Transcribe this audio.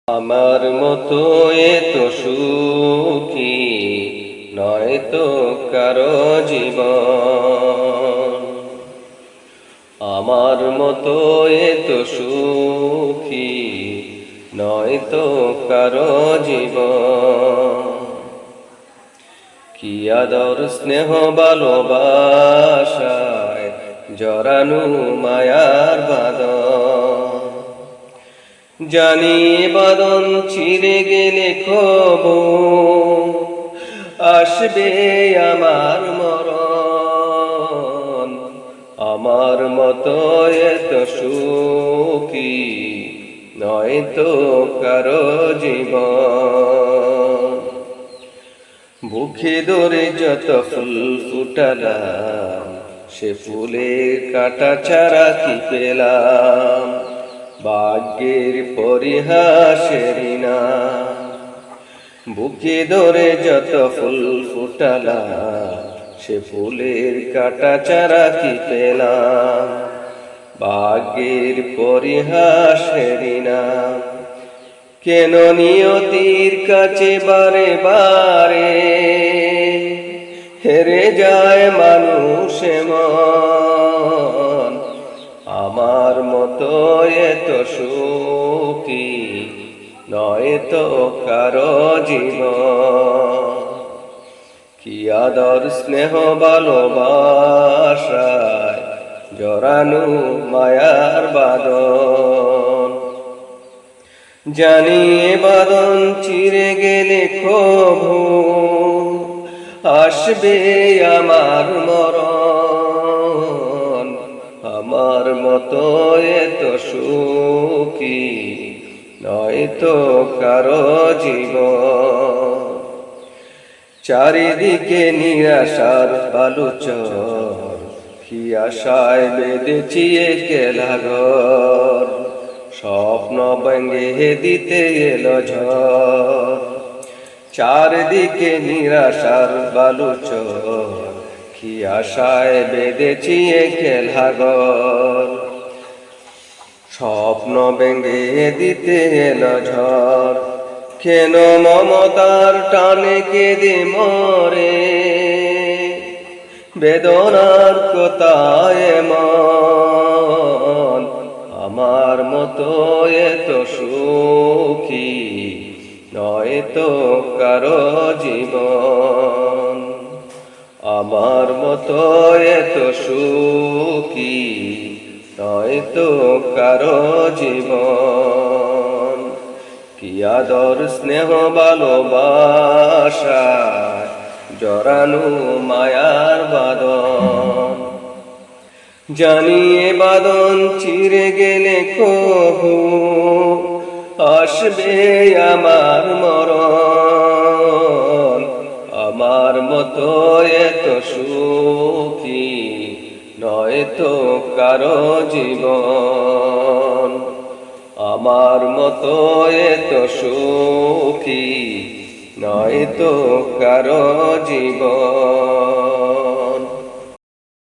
আমার মতো এত সুখী নয় তো কারো জীবন। আমার মতো এত সুখী নয় তো কারো জীবন। কি আদর স্নেহ ভালোবাসায় জড়ানো মায়ার বাঁধন। জানি বাঁধন ছিঁড়ে গেলে কবু আসবে আমার মরণ। আমার মতো এত সুখী নয় তো কারো জীবন। বুকে ধরে যত ফুল ফুটালাম, সে ফুলের কাটা ছাড়া কি পেলাম? ভাগ্যের পরিহাসের না। বুকে ধরে যত ফুল ফুটালাম, সে ফুলের কাটা ছাড়া কি পেলাম? ভাগ্যের পরিহাসের না। কেন নিয়তির কাছে বারে বারে হেরে যায় মানুষ মন। আমার মতো এত সুখী নয় তো কারো জীবন। কি আদর স্নেহ ভালোবাসায় জড়ানো মায়ার বাঁধন। জানি বাঁধন চিরে গেলে কবু আসবে আমার মরণ। আমার মতো এত সুখী নয় তো কারো জীবন। চারিদিকে নিরাশার বালুচর, কি আশায় বেঁধেছি একলা ঘর। স্বপ্ন ভেঙে দিতে এলো ঝড়। চারদিকে নিরাশার বালুচর, কি আশায় বেঁধেছি একলা ঘর। স্বপ্ন ভেঙে দিতে এলো ঝড়। কেন মমতার টানে কেঁদে মরে, বেদনার কোথায় মন। আমার মতো এত সুখী নয় তো কারো জীবন। আমার মতো এত সুখী নয় তো কারো জীবন। কি আদর স্নেহ ভালোবাসা জড়ানো মায়ার বাঁধন। জানিয়ে বাঁধন চিরে গেলে কবু আসবে আমার মরণ। আমার মতো এত সুখী নয় তো কারো জীবন। আমার মতো এত সুখী নয় তো কারো জীবন।